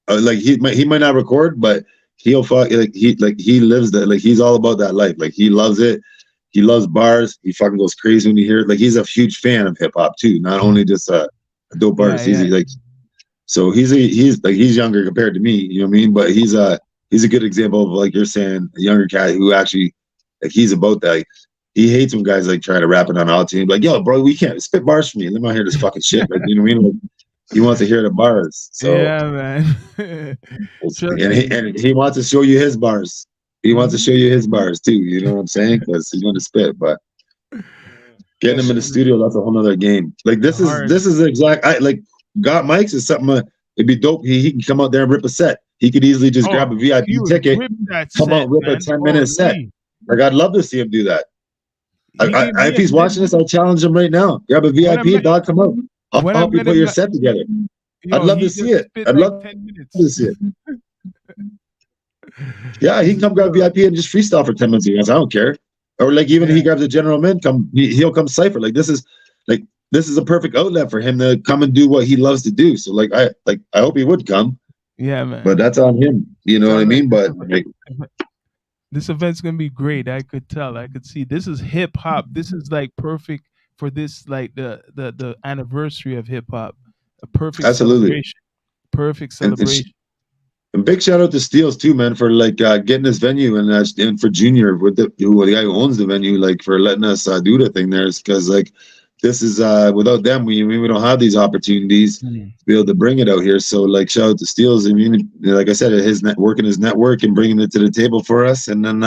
Like he might not record, but he'll fuck he lives that, like he's all about that life. Like he loves it. He loves bars. He fucking goes crazy when you hear it. Like he's a huge fan of hip hop too, not only just dope bars. He's like, so he's younger compared to me. You know what I mean? But he's a good example of, like you're saying, a younger cat who actually like he's about that. Like, he hates when guys like try to rap it on auto-tune. Like, yo, bro, we can't spit bars for me. Let me hear this fucking shit. Like, you know what I mean? Like, he wants to hear the bars. So yeah, man. and he wants to show you his bars. He wants to show you his bars too. You know what I'm saying? Because he's going to spit. But getting him in the studio, that's a whole nother game. Like this is exact. Like got mics is something. It'd be dope. He can come out there and rip a set. He could easily just grab a VIP ticket, come out, rip a 10-minute set. Like I'd love to see him do that. If he's watching this, I'll challenge him right now. Grab a VIP, dog, come out. I'll help you put your set together. I'd love to see it. I'd love to see it. Yeah, he can come grab VIP and just freestyle for 10 minutes. I don't care. Or like even if he grabs a general man, he'll come cipher. Like this is a perfect outlet for him to come and do what he loves to do. So I hope he would come. Yeah, man. But that's on him. You know what I mean? But this event's gonna be great. I could tell. I could see. This is hip hop. This is like perfect for this, like the anniversary of hip hop. A perfect celebration. Perfect celebration. And big shout out to Steels too, man, for like getting this venue and for Junior with the guy who owns the venue, like for letting us do the thing there. Because like this is without them, we don't have these opportunities to be able to bring it out here. So like shout out to Steels. I mean, like I said, his network and bringing it to the table for us. And then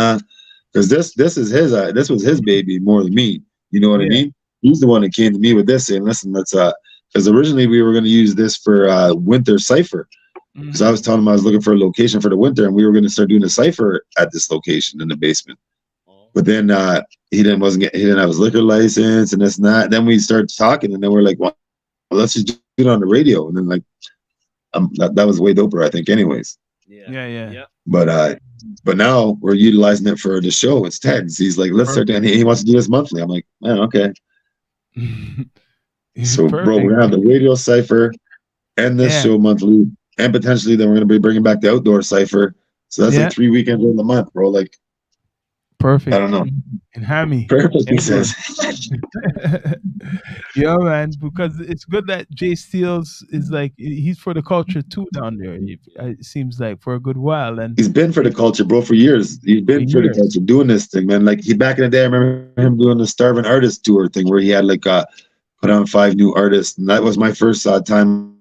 because this was his baby more than me. You know what I mean? He's the one that came to me with this saying, listen, let's because originally we were going to use this for winter cipher. Because I was telling him I was looking for a location for the winter, and we were going to start doing a cipher at this location in the basement. But then he didn't have his liquor license and this and that. Then we started talking, and then we're like, well, let's just do it on the radio. And then like that was way doper, I think, anyways. Yeah. But now we're utilizing it for the show. It's Ted's. He's like, let's start doing. He wants to do this monthly. I'm like, man, okay. So, bro, we're gonna have the radio cipher and this show monthly. And potentially, then we're going to be bringing back the outdoor cipher. So that's like 3 weekends in the month, bro. Like, perfect. I don't know. And Hammy. Perfect, he says. Yeah, man. Because it's good that Jay Steels is like, he's for the culture too down there. It seems like for a good while. And he's been for the culture, bro, for years. He's been for the culture doing this thing, man. Like back in the day, I remember him doing the Starving Artist Tour thing where he had like put on 5 new artists. And that was my first time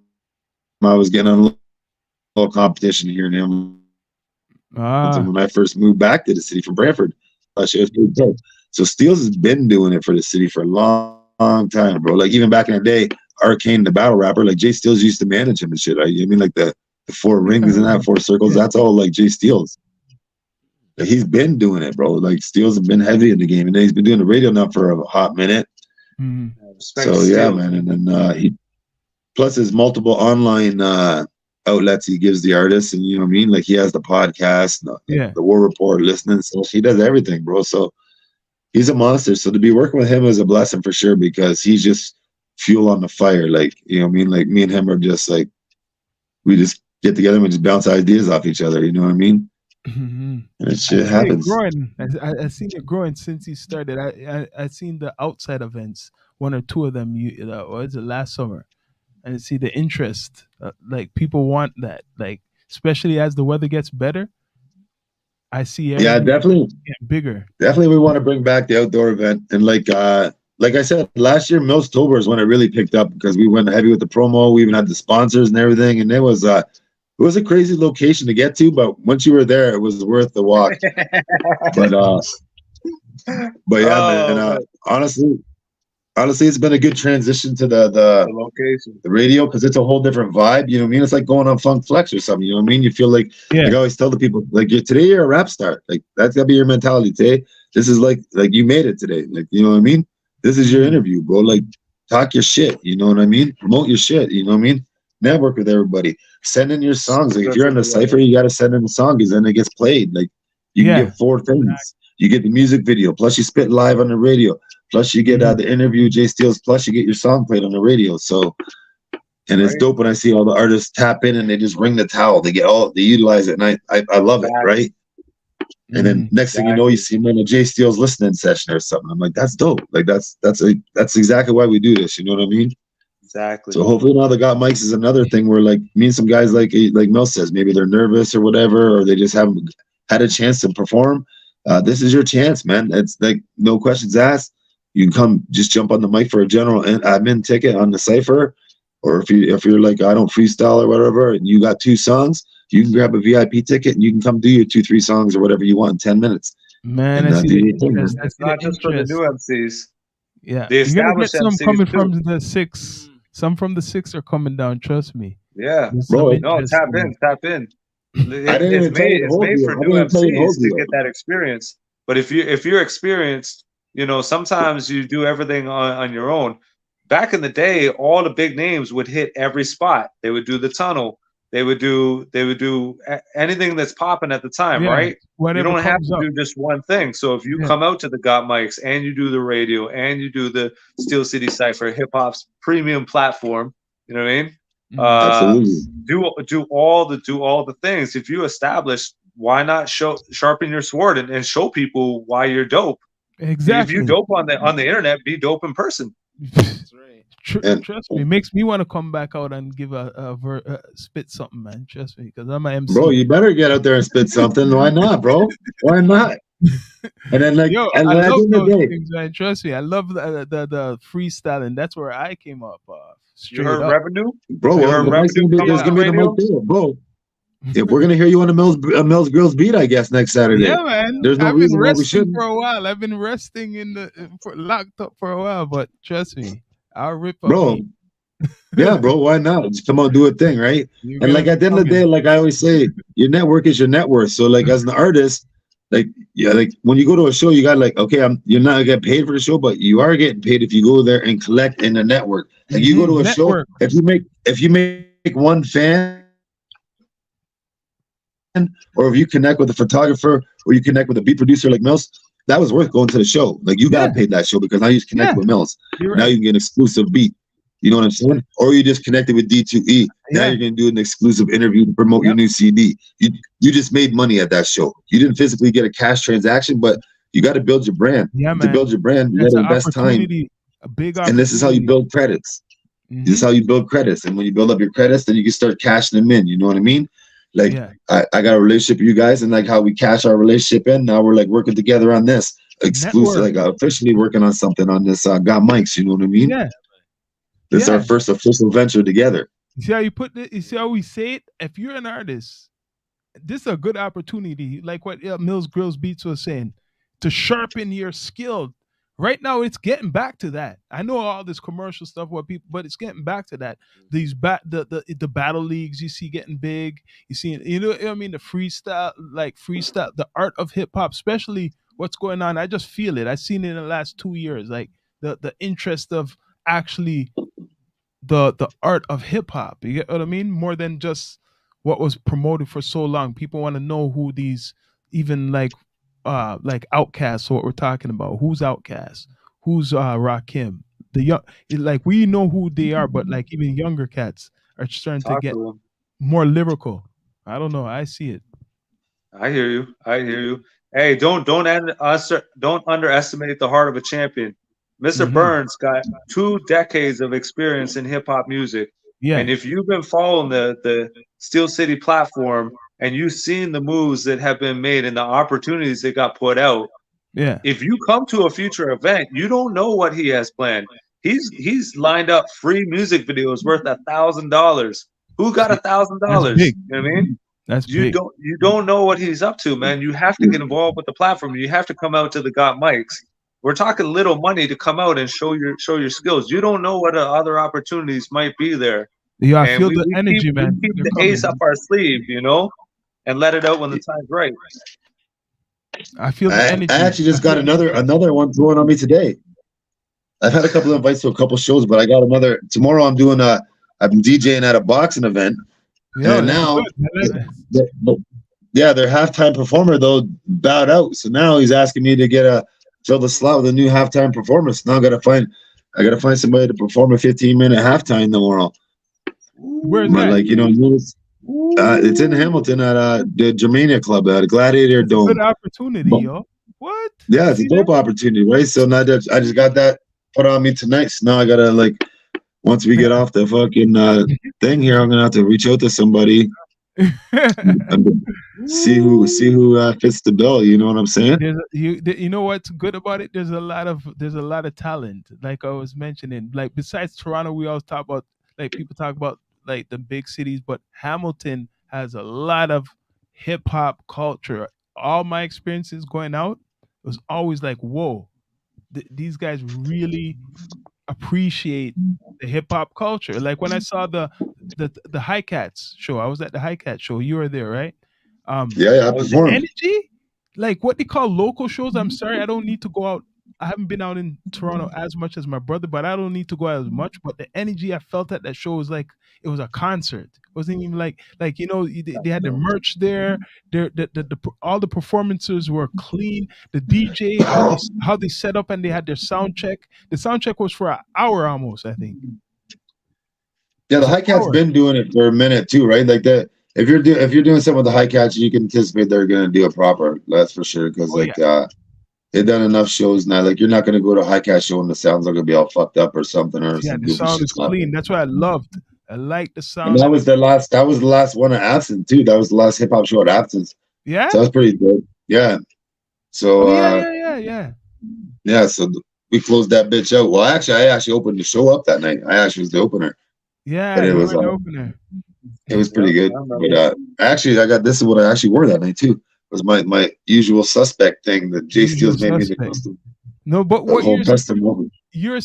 I was getting on competition here in him when I first moved back to the city from Brantford. So Steels has been doing it for the city for a long time, bro. Like even back in the day, Arcane, the battle rapper, like Jay Steele's used to manage him and shit. I mean, like the 4 rings and that 4 circles, that's all like Jay Steele's. Like, he's been doing it, bro. Like Steele's been heavy in the game, and then he's been doing the radio now for a hot minute. So yeah, man. And then he plus his multiple online outlets he gives the artists, and you know what I mean? Like he has the podcast, the War Report, listening stuff. He does everything, bro. So he's a monster. So to be working with him is a blessing for sure, because he's just fuel on the fire. Like, you know what I mean? Like me and him are just like, we just get together and we just bounce ideas off each other. You know what I mean? And it shit happens. I've seen it growing since he started. I've seen the outside events, 1 or 2 of them. Or is it last summer? And I see the interest. Like people want that. Like especially as the weather gets better, I see. Definitely getting bigger. Definitely, we want to bring back the outdoor event. And like I said, last year Millstober is when it really picked up, because we went heavy with the promo. We even had the sponsors and everything, and it was a crazy location to get to. But once you were there, it was worth the walk. but yeah, man. Honestly, it's been a good transition to the location, the radio, because it's a whole different vibe. You know what I mean? It's like going on Funk Flex or something. You know what I mean? You feel like, like I always tell the people, like today you're a rap star. Like that's gotta be your mentality today. This is like you made it today. Like, you know what I mean? This is your interview, bro. Like talk your shit. You know what I mean? Promote your shit. You know what I mean? Network with everybody. Send in your songs. Like if you're in the cipher, you gotta send in the song, because then it gets played. Like you can get 4 things. You get the music video, plus you spit live on the radio, plus you get the interview with Jay Steele's, plus you get your song played on the radio. So, and it's dope when I see all the artists tap in and they just ring the towel. They utilize it, and I love it, right? And then next thing you know, you see them in a Jay Steele's listening session or something. I'm like, that's dope. Like that's exactly why we do this. You know what I mean? Exactly. So hopefully now the Got Mics is another thing where like me and some guys like Mel says, maybe they're nervous or whatever, or they just haven't had a chance to perform. This is your chance, man. It's like no questions asked. You can come, just jump on the mic for a general admin ticket on the cipher, or if you're like, I don't freestyle or whatever, and you got 2 songs, you can grab a VIP ticket and you can come do your 2-3 songs or whatever you want in 10 minutes. Man, it's not just for the new MCs. Yeah, the you're gonna get some MCs coming too. from the 6. Some from the 6 are coming down. Trust me. Yeah, bro. No, tap in. It's made for new MCs to get that experience. But if you're experienced, you know, sometimes you do everything on your own. Back in the day, all the big names would hit every spot. They would do the tunnel. They would do anything that's popping at the time, right? You don't have to do just one thing. So if you come out to the Got Mics and you do the radio and you do the Steel City Cypher, hip hop's premium platform, you know what I mean? Absolutely. Do all the things. If you establish, why not sharpen your sword and show people why you're dope? Exactly. If you dope on the internet, be dope in person. That's right. Trust me, it makes me want to come back out and give a spit something, man. Trust me, because I'm an MC. Bro, you better get out there and spit something. Why not, bro? Why not? And then like, I love those things, man. Trust me, I love the freestyling. That's where I came up. You heard up. Revenue, bro. There's gonna be the most there, bro. If we're gonna hear you on a Mills Girls beat, I guess next Saturday. Yeah, man. There's no reason why we shouldn't. For a while. I've been resting locked up for a while, but trust me, I'll rip up. Bro. Yeah, bro. Why not? Just come on, do a thing, right? And like at the end of the day, like I always say, your network is your net worth. So like as an artist, like when you go to a show, you got like, okay, you're not gonna get paid for the show, but you are getting paid if you go there and collect in the network. Like you go to a show, if you make one fan, or if you connect with a photographer, or you connect with a beat producer like Mills, that was worth going to the show. Like you got paid that show because now you just connect with Mills. Now you can get an exclusive beat. You know what I'm saying? Or you just connected with D2E. Now you're gonna do an exclusive interview to promote your new CD. You just made money at that show. You didn't physically get a cash transaction, but you got to build your brand. To build your brand, you got to invest time. And this is how you build credits. This is how you build credits. And when you build up your credits, then you can start cashing them in. You know what I mean? Like I got a relationship with you guys, and like how we cash our relationship in. Now we're like working together on this exclusive, like officially working on something on this. Got Mics. You know what I mean? Yeah. This is our first official venture together. You see how you put it? You see how we say it? If you're an artist, this is a good opportunity, like what Mills Grills Beats was saying, to sharpen your skill, right now it's getting back to that. I know all this commercial stuff, but it's getting back to that. These the battle leagues you see getting big. You see, I mean, the freestyle, the art of hip hop, especially what's going on. I just feel it. I've seen it in the last 2 years, like the interest of actually the art of hip hop. You get what I mean? More than just what was promoted for so long. People want to know who these, even like Outkast, what we're talking about. Who's Outkast? Who's Rakim? The young, like, we know who they are, but like even younger cats are starting to get more lyrical. I don't know. I see it. I hear you. I hear you. Hey, don't underestimate the heart of a champion. Mister Burns got 2 decades of experience in hip hop music. Yeah. And if you've been following the Steel City platform and you've seen the moves that have been made and the opportunities that got put out, yeah. If you come to a future event, you don't know what he has planned. He's lined up free music videos worth $1,000. Who got $1,000? You know what I mean? That's you big. You don't know what he's up to, man. You have to get involved with the platform. You have to come out to the Got Mics. We're talking little money to come out and show your skills. You don't know what other opportunities might be there. Yeah, I feel the energy, man. We keep the ace up our sleeve, and let it out when the time's right. I feel the energy. I actually just got another one thrown on me today. I've had a couple of invites to a couple shows, but I got another tomorrow. I'm DJing at a boxing event. Yeah, and now, their halftime performer though bowed out. So now he's asking me to fill the slot with a new halftime performer. So now I gotta find somebody to perform a 15-minute halftime tomorrow. Where's that? Like, it's in Hamilton at the Germania Club at a Gladiator Dome. Good opportunity, yo. What? Yeah, it's a dope opportunity, right? So now that I just got that put on me tonight. So now I gotta once we get off the fucking thing here, I'm gonna have to reach out to somebody and see who fits the bill. You know what I'm saying? You know what's good about it? There's a lot of talent. Like I was mentioning, like besides Toronto, we always talk about, like, people talk about like the big cities, but Hamilton has a lot of hip hop culture. All my experiences going out, it was always like, whoa, these guys really appreciate the hip hop culture. Like when I saw the High Cats show, I was at the High Cat show. You were there, right? Yeah, I performed. Energy, like what they call local shows. I'm sorry, I don't need to go out. I haven't been out in Toronto as much as my brother, but I don't need to go out as much. But the energy I felt at that show was like it was a concert. It wasn't even like they had the merch there. All the performances were clean. The DJ, how they set up, and they had their sound check. The sound check was for an hour almost, I think. Yeah, the High Cat's been doing it for a minute too, right? Like that. If you're doing something with the High Cats, you can anticipate they're gonna do it proper. That's for sure. Because they've done enough shows now. Like you're not gonna go to a High Cat show and the sound's not gonna be all fucked up or something. The sound is clean. That's what I loved. I like the sound. And that was the last one at Absinthe too. That was the last hip hop show at Absinthe. Yeah, so that was pretty good. Yeah. So yeah. So we closed that bitch out. Well, actually, I opened the show up that night. I actually was the opener. Yeah, but it was the opener. It was pretty good. But actually, this is what I actually wore that night too. It was my usual suspect thing that Jay Steele's made me the custom. No, but what you're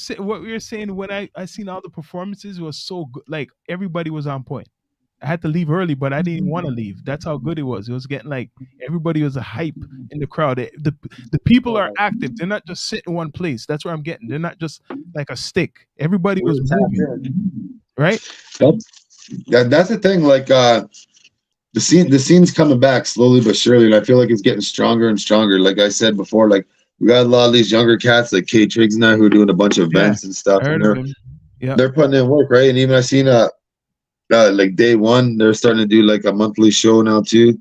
saying when I seen all the performances was so good. Like everybody was on point. I had to leave early, but I didn't want to leave. That's how good it was. It was getting like everybody was a hype in the crowd. The people are active. They're not just sitting in one place. That's where I'm getting. They're not just like a stick. Everybody was moving. Right? That's the thing. Like the scene's coming back slowly but surely, and I feel like it's getting stronger and stronger. Like I said before, like we got a lot of these younger cats like K Triggs now who are doing a bunch of events and stuff. And they're putting in work, right? And even I seen like Day One, they're starting to do like a monthly show now too.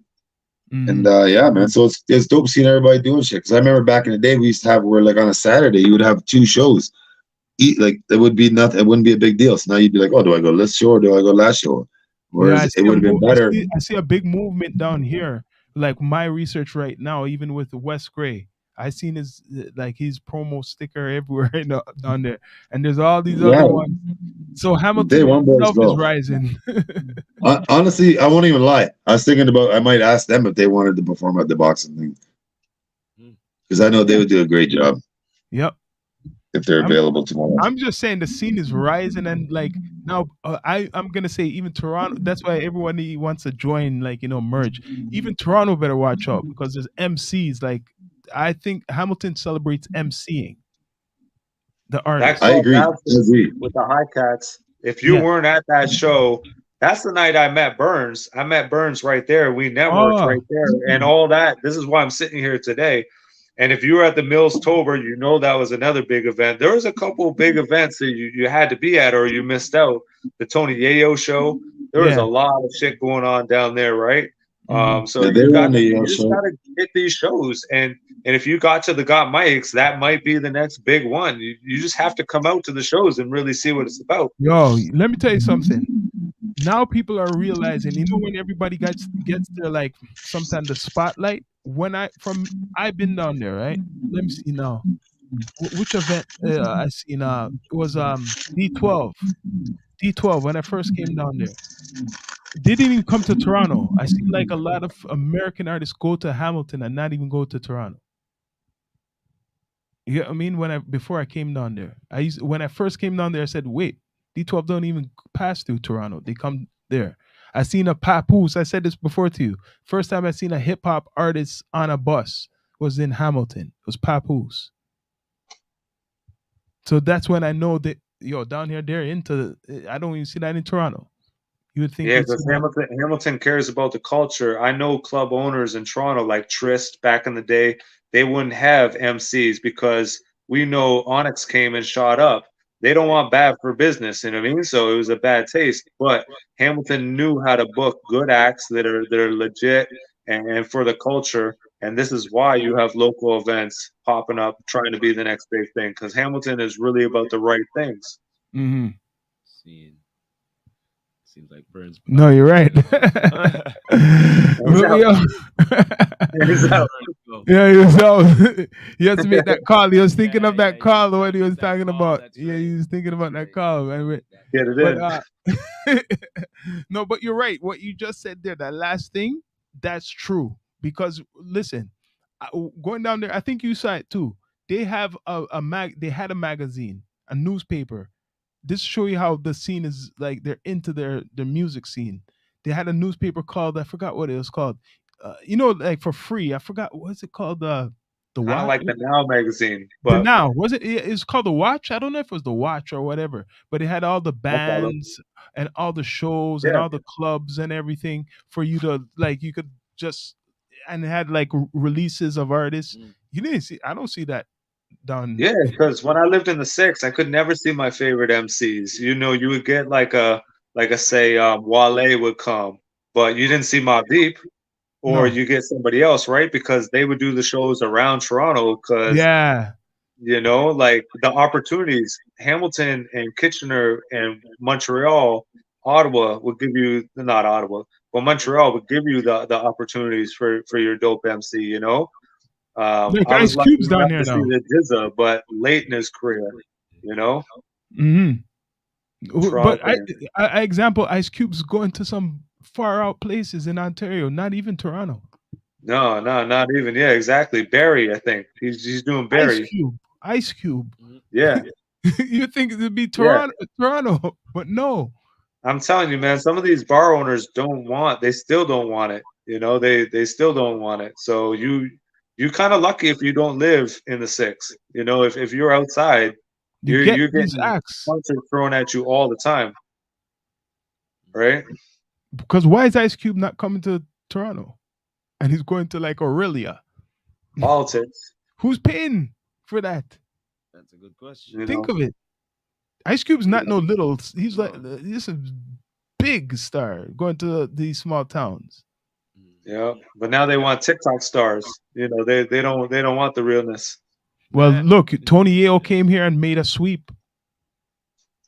And yeah, man. So it's dope seeing everybody doing shit. Because I remember back in the day we used to have where like on a Saturday you would have 2 shows. Like it would be nothing. It wouldn't be a big deal. So now you'd be like, oh, do I go this show or do I go last show? Whereas it would have been better. I see a big movement down here. Like my research right now, even with Wes Gray, I seen his promo sticker everywhere down there, and there's all these other ones. So Hamilton itself is rising. Honestly, I won't even lie. I was thinking about I might ask them if they wanted to perform at the boxing thing, because I know they would do a great job. Yep. if they're available tomorrow. I'm just saying the scene is rising, and like now, I'm gonna say even Toronto. That's why everyone wants to join, like merge. Even Toronto better watch out because there's MCs. Like I think Hamilton celebrates MCing the artist. I agree. With the High Cats. If you weren't at that show, that's the night I met Burns. I met Burns right there. We networked right there, and all that. This is why I'm sitting here today. And if you were at the Mills Tober, that was another big event. There was a couple of big events that you had to be at or you missed out. The Tony Yayo show. There was a lot of shit going on down there, right? So you just got to hit these shows. And if you got to the Got Mics, that might be the next big one. You just have to come out to the shows and really see what it's about. Yo, let me tell you something. Now people are realizing, when everybody gets their, like, sometimes the spotlight. I've been down there, right? Let me see now. Which event I seen? It was D12. D12 when I first came down there. They didn't even come to Toronto. I seen like a lot of American artists go to Hamilton and not even go to Toronto. You know what I mean? Before I came down there, when I first came down there, I said, wait, D12 don't even pass through Toronto. They come there. I seen a Papoose. I said this before to you. First time I seen a hip hop artist on a bus was in Hamilton. It was Papoose. So that's when I know that down here they're into. I don't even see that in Toronto. You would think, because Hamilton cares about the culture. I know club owners in Toronto, like Trist back in the day, they wouldn't have MCs because we know Onyx came and shot up. They don't want bad for business, you know what I mean? So it was a bad taste. But Hamilton knew how to book good acts that are legit and for the culture. And this is why you have local events popping up, trying to be the next big thing, because Hamilton is really about the right things. Mm-hmm. Seems like Burns. No, you're right. Yeah, he was out. He has to make that call. He was thinking of that call when he was talking about. Yeah, he was thinking about that call. Get it in. No, but you're right. What you just said there, that last thing, that's true. Because listen, going down there, I think you saw it too. They have They had a magazine, a newspaper. This show you how the scene is, like, they're into their music scene. They had a newspaper called, I forgot what it was called. Like for free. I forgot, what's it called? The Watch? Like the Now magazine. But the Now, was it? It's called the Watch. I don't know if it was the Watch or whatever. But it had all the bands and all the shows and all the clubs and everything for you to, like, you could just, and it had like releases of artists. You didn't see. I don't see that. Done. Yeah, because when I lived in the 6, I could never see my favorite MCs. You would get like a say Wale would come, but you didn't see Mobb Deep, or you get somebody else, right? Because they would do the shows around Toronto. Because like the opportunities, Hamilton and Kitchener and Montreal, Ottawa would give you not Ottawa, but Montreal would give you the opportunities for your dope MC. Like I Ice Cube's down here now. The Dizza, but late in his career, Mm-hmm. But example, Ice Cube's going to some far out places in Ontario, not even Toronto. No, not even. Yeah, exactly. Barrie, I think he's doing Barrie. Ice Cube. Yeah. You think it'd be Toronto, but no. I'm telling you, man. Some of these bar owners they still don't want it. They still don't want it. So you're kind of lucky if you don't live in the 6. If you're outside, you're getting concerts thrown at you all the time, right? Because why is Ice Cube not coming to Toronto, and he's going to like Aurelia? Politics. Who's paying for that? That's a good question. Think of it. Ice Cube's not no little. He's like this is big star going to these small towns. Yeah, but now they want TikTok stars. They don't want the realness. Well, look, Tony Yayo came here and made a sweep.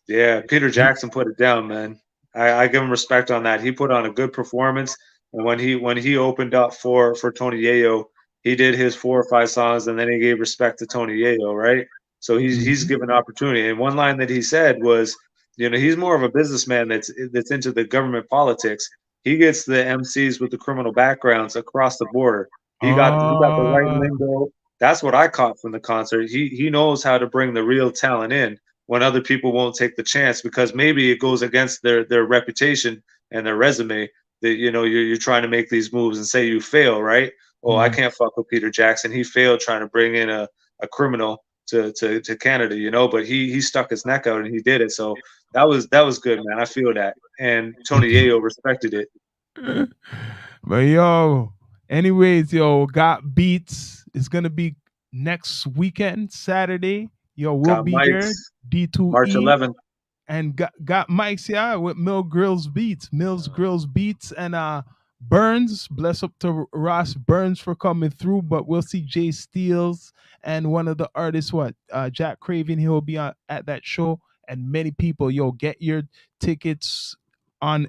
Yeah, Peter Jackson put it down, man. I give him respect on that. He put on a good performance, and when he opened up for Tony Yayo, he did his 4 or 5 songs, and then he gave respect to Tony Yayo, right? So he's given opportunity. And one line that he said was, he's more of a businessman that's into the government politics. He gets the MCs with the criminal backgrounds across the border. He got the right lingo. That's what I caught from the concert. He knows how to bring the real talent in when other people won't take the chance, because maybe it goes against their reputation and their resume that, you know, you're trying to make these moves and say you fail, right? Oh, I can't fuck with Peter Jackson. He failed trying to bring in a criminal to Canada, you know, but he stuck his neck out and he did it. So that was good, man. I feel that. And Tony Yayo respected it. But yo, anyways, yo, Got Beats is gonna be next weekend, Saturday. Yo, we'll be there. D2E. March 11th. And got Mike's, yeah, with Mills Grills Beats, and Burns. Bless up to Ross Burns for coming through. But we'll see Jay Steels and one of the artists, Jack Craven. He'll be at that show, and many people. Yo, get your tickets on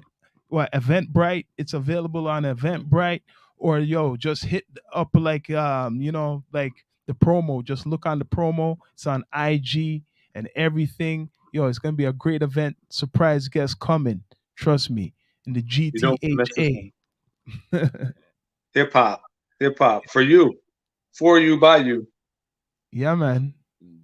Eventbrite. It's available on Eventbrite, or yo, just hit up like like the promo. Just look on the promo. It's on IG and everything. Yo, it's gonna be a great event. Surprise guest coming. Trust me. In the GTHA. Hip hop for you, by you. Yeah, man.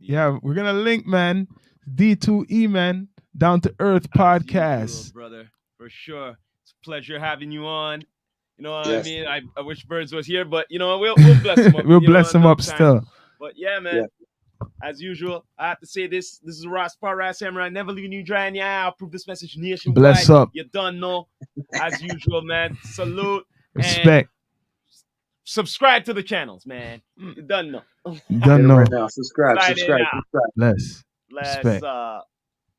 Yeah, we're gonna link, man. D2E, man. Down to Earth podcast, usual, brother. For sure. It's a pleasure having you on. You know what I mean? I wish Birds was here, but you know, we'll bless him up. We'll bless him up still. But yeah, man. Yeah. As usual, I have to say this. This is Rastafari Samurai. Never leaving you dry in your eye. I'll prove this message nationwide. Bless up. You done know. As usual, man. Salute. Respect. Subscribe to the channels, man. You done know. Done know. Right now. Subscribe. Bless. Let's Respect.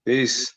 Peace.